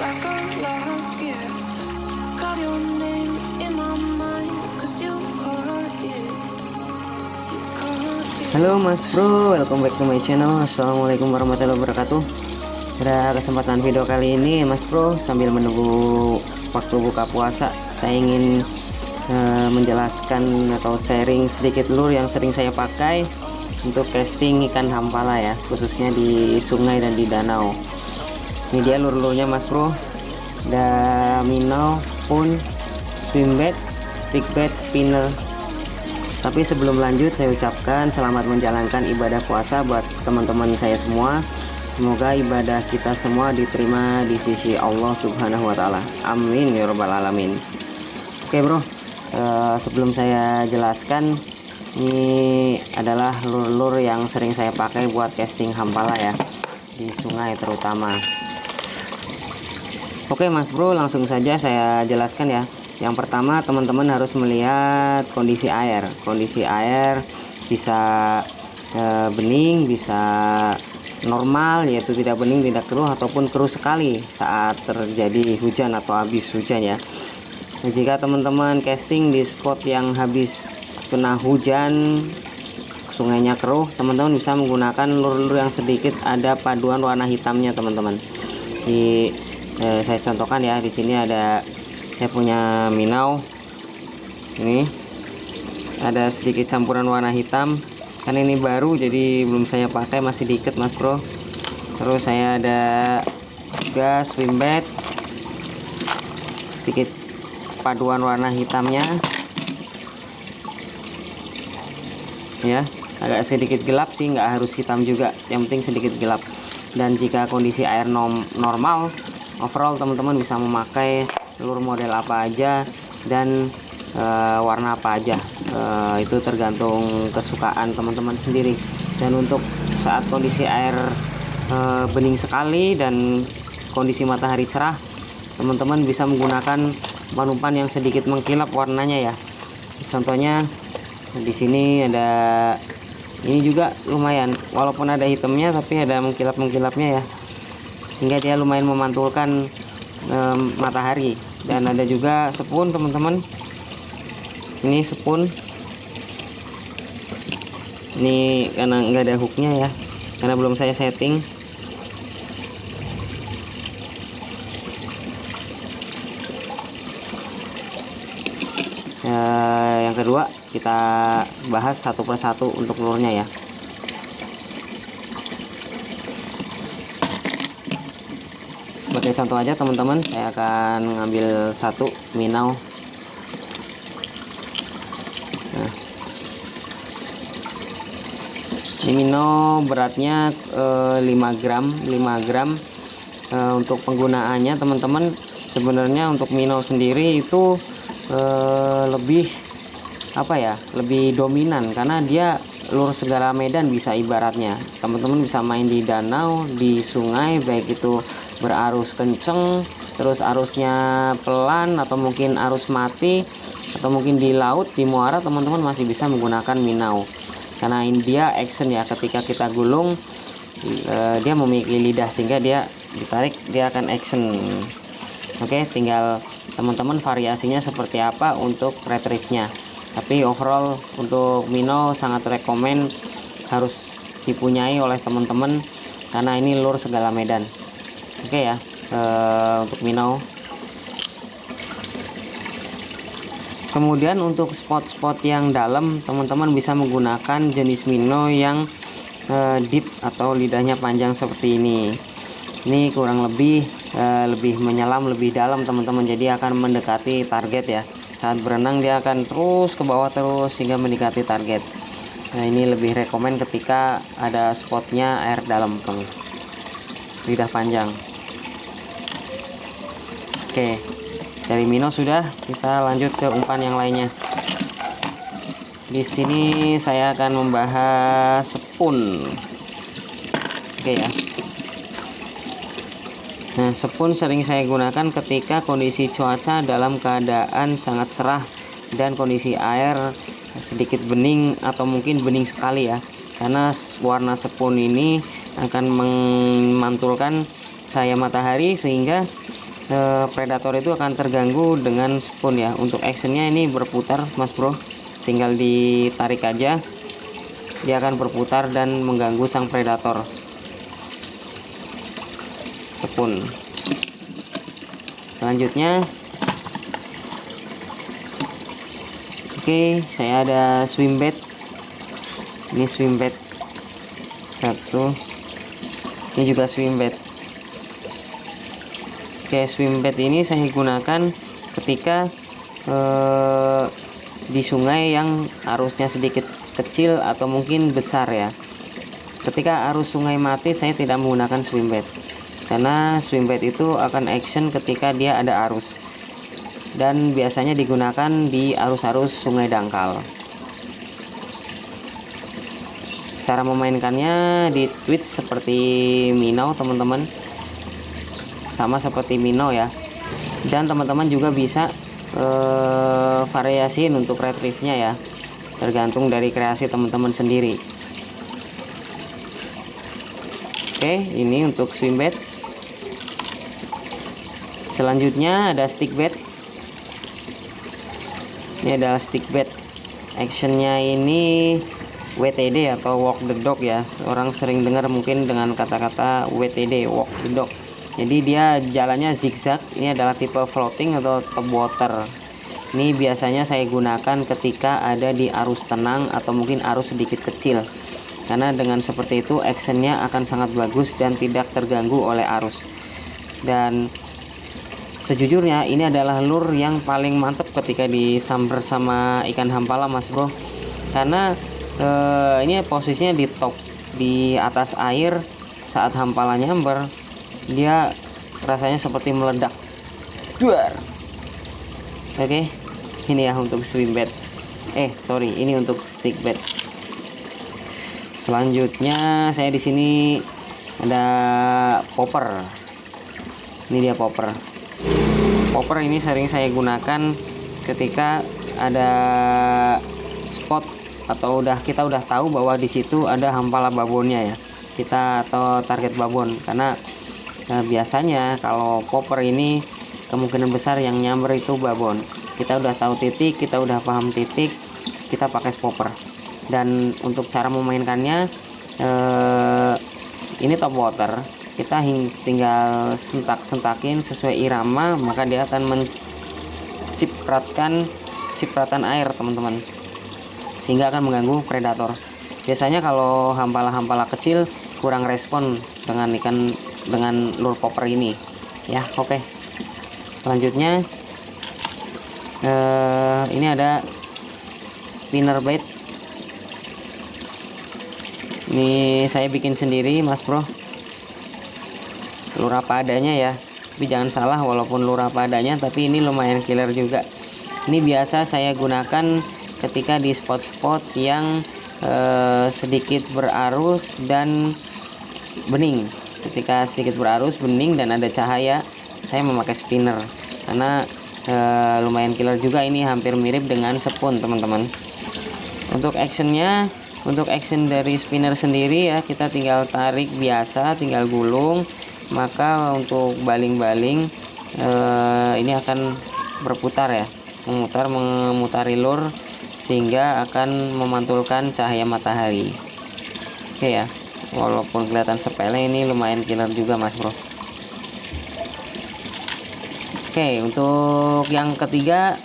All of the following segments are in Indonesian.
like a lost gift. Carve your name in my mind, 'cause you caught it. You caught it. Halo Mas Bro, welcome back to my channel. Assalamualaikum warahmatullahi wabarakatuh. Pada kesempatan video kali ini Mas Bro, sambil menunggu waktu buka puasa, saya ingin menjelaskan atau sharing sedikit lure yang sering saya pakai untuk casting ikan hampala ya, khususnya di sungai dan di danau. Ini dia lure-lurenya Mas Bro. Ada minnow, spoon, swim bait, stick bait, spinner. Tapi sebelum lanjut, saya ucapkan selamat menjalankan ibadah puasa buat teman-teman saya semua. Semoga ibadah kita semua diterima di sisi Allah Subhanahu wa Ta'ala. Amin ya Rabbal 'Alamin. Oke bro, sebelum saya jelaskan, ini adalah lure-lure yang sering saya pakai buat casting hampala ya, di sungai terutama. Oke Mas Bro, langsung saja saya jelaskan ya. Yang pertama, teman-teman harus melihat kondisi air. Kondisi air bisa bening, bisa normal, yaitu tidak bening, tidak keruh, ataupun keruh sekali saat terjadi hujan atau habis hujan ya. Nah, jika teman-teman casting di spot yang habis kena hujan, sungainya keruh, teman-teman bisa menggunakan lure-lure yang sedikit ada paduan warna hitamnya teman-teman. Saya contohkan ya, di sini ada, saya punya minnow ini ada sedikit campuran warna hitam, kan ini baru jadi belum saya pakai, masih dikit Mas Bro. Terus saya ada juga swim bait, sedikit paduan warna hitamnya ya, agak sedikit gelap sih, nggak harus hitam juga, yang penting sedikit gelap. Dan jika kondisi air normal, overall teman-teman bisa memakai lure model apa aja dan warna apa aja, itu tergantung kesukaan teman-teman sendiri. Dan untuk saat kondisi air bening sekali dan kondisi matahari cerah, teman-teman bisa menggunakan umpan yang sedikit mengkilap warnanya ya. Contohnya di sini ada, ini juga lumayan, walaupun ada hitamnya tapi ada mengkilap-mengkilapnya ya, sehingga dia lumayan memantulkan matahari. Dan ada juga spoon teman-teman, ini spoon, ini karena nggak ada hooknya ya, karena belum saya setting. Yang kedua, kita bahas satu persatu untuk lurnya ya. Sebagai contoh aja teman-teman, saya akan mengambil satu minnow. Nah, ini minnow beratnya 5 gram. Untuk penggunaannya teman-teman, sebenarnya untuk minnow sendiri itu lebih apa ya, lebih dominan karena dia lure segala medan bisa, ibaratnya teman-teman bisa main di danau, di sungai, baik itu berarus kenceng, terus arusnya pelan, atau mungkin arus mati, atau mungkin di laut, di muara, teman-teman masih bisa menggunakan minnow karena ini dia action ya, ketika kita gulung dia memiliki lidah sehingga dia ditarik, dia akan action. Oke, tinggal teman-teman variasinya seperti apa untuk retrieve-nya. Tapi overall untuk minnow sangat rekomen, harus dipunyai oleh teman-teman karena ini lure segala medan. Oke ya, untuk minnow. Kemudian untuk spot-spot yang dalam, teman-teman bisa menggunakan jenis minnow yang deep atau lidahnya panjang seperti ini. Ini kurang lebih lebih menyelam, lebih dalam teman-teman, jadi akan mendekati target ya. Saat berenang dia akan terus ke bawah terus hingga mendekati target. Nah, ini lebih rekomen ketika ada spotnya air dalam teman, lidah panjang. Oke, dari minnow sudah, kita lanjut ke umpan yang lainnya. Di sini saya akan membahas spoon. Oke ya. Nah, spoon sering saya gunakan ketika kondisi cuaca dalam keadaan sangat cerah dan kondisi air sedikit bening atau mungkin bening sekali ya, karena warna spoon ini akan memantulkan cahaya matahari sehingga predator itu akan terganggu dengan spoon ya. Untuk actionnya ini berputar Mas Bro, tinggal ditarik aja, dia akan berputar dan mengganggu sang predator. Spoon. Selanjutnya, oke, saya ada swim bait. Ini swim bait satu, ini juga swim bait. Oke, swim bait ini saya gunakan ketika di sungai yang arusnya sedikit kecil atau mungkin besar ya. Ketika arus sungai mati, saya tidak menggunakan swim bait, karena swim bait itu akan action ketika dia ada arus, dan biasanya digunakan di arus-arus sungai dangkal. Cara memainkannya di Twitch seperti minnow teman-teman, sama seperti minnow ya. Dan teman-teman juga bisa variasiin untuk retrieve-nya ya, tergantung dari kreasi teman-teman sendiri. Oke, ini untuk swim bait. Selanjutnya ada stick bait. Ini adalah stick bait. Actionnya ini WTD atau walk the dog ya. Orang sering dengar mungkin dengan kata-kata WTD, walk the dog. Jadi dia jalannya zigzag. Ini adalah tipe floating atau top water. Ini biasanya saya gunakan ketika ada di arus tenang atau mungkin arus sedikit kecil, karena dengan seperti itu actionnya akan sangat bagus dan tidak terganggu oleh arus. Dan sejujurnya ini adalah lure yang paling mantap ketika disamber sama ikan hampala Mas Bro, karena ini posisinya di top, di atas air. Saat hampala nyamber, dia rasanya seperti meledak. Duar. Oke, ini ya untuk swim bait. Ini untuk stick bait. Selanjutnya saya di sini ada popper. Ini dia popper. Popper ini sering saya gunakan ketika ada spot atau kita udah tahu bahwa di situ ada hampala babonnya ya. Kita atau target babon, karena biasanya kalau popper ini kemungkinan besar yang nyamber itu babon. Kita udah tahu titik, kita udah paham titik, kita pakai popper. Dan untuk cara memainkannya, ini top water, kita tinggal sentak-sentakin sesuai irama, maka dia akan mencipratkan cipratan air teman-teman, sehingga akan mengganggu predator. Biasanya kalau hampala-hampala kecil kurang respon dengan lure popper ini ya. Oke, selanjutnya ini ada spinner bait. Ini saya bikin sendiri Mas Bro, lure apa adanya ya, tapi jangan salah, walaupun lure apa adanya tapi ini lumayan killer juga. Ini biasa saya gunakan ketika di spot-spot yang sedikit berarus dan bening. Ketika sedikit berarus, bening dan ada cahaya, saya memakai spinner, karena lumayan killer juga. Ini hampir mirip dengan spoon teman-teman. Untuk actionnya, untuk action dari spinner sendiri ya, kita tinggal tarik biasa, tinggal gulung. Maka untuk baling-baling ini akan berputar ya, memutari lure, sehingga akan memantulkan cahaya matahari. Oke ya, walaupun kelihatan sepele, ini lumayan killer juga Mas Bro. Oke, untuk yang ketiga,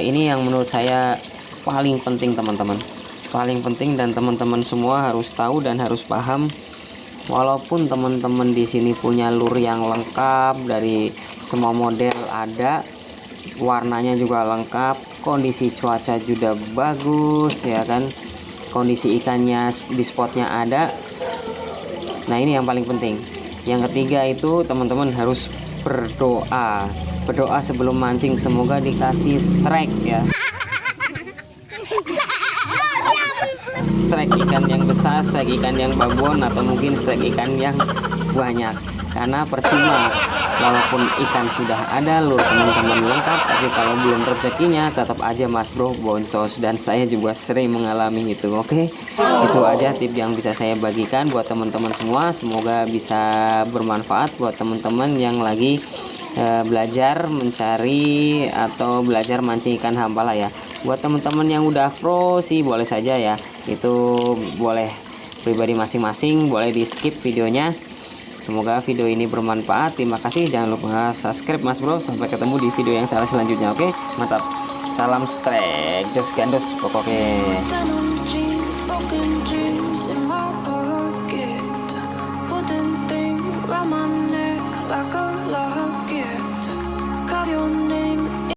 ini yang menurut saya paling penting teman-teman, paling penting, dan teman-teman semua harus tahu dan harus paham. Walaupun teman-teman di sini punya lure yang lengkap, dari semua model ada, warnanya juga lengkap, kondisi cuaca juga bagus ya kan, kondisi ikannya di spotnya ada. Nah ini yang paling penting. Yang ketiga itu teman-teman harus berdoa sebelum mancing, semoga dikasih strike ya, strike ikan yang besar, strike ikan yang babon, atau mungkin strike ikan yang banyak. Karena percuma walaupun ikan sudah ada, lur teman-teman lengkap, tapi kalau belum rezekinya tetap aja Mas Bro boncos, dan saya juga sering mengalami itu. Oke, itu aja tips yang bisa saya bagikan buat teman-teman semua. Semoga bisa bermanfaat buat teman-teman yang lagi belajar mencari atau belajar mancing ikan hampala ya. Buat teman-teman yang udah pro sih boleh saja ya, itu boleh pribadi masing-masing, boleh di skip videonya. Semoga video ini bermanfaat. Terima kasih, jangan lupa subscribe Mas Bro. Sampai ketemu di video yang selanjutnya. Oke, mantap, salam strike jos gandos pokoknya. Denim jeans, broken dreams in my pocket. Couldn't think round my neck like a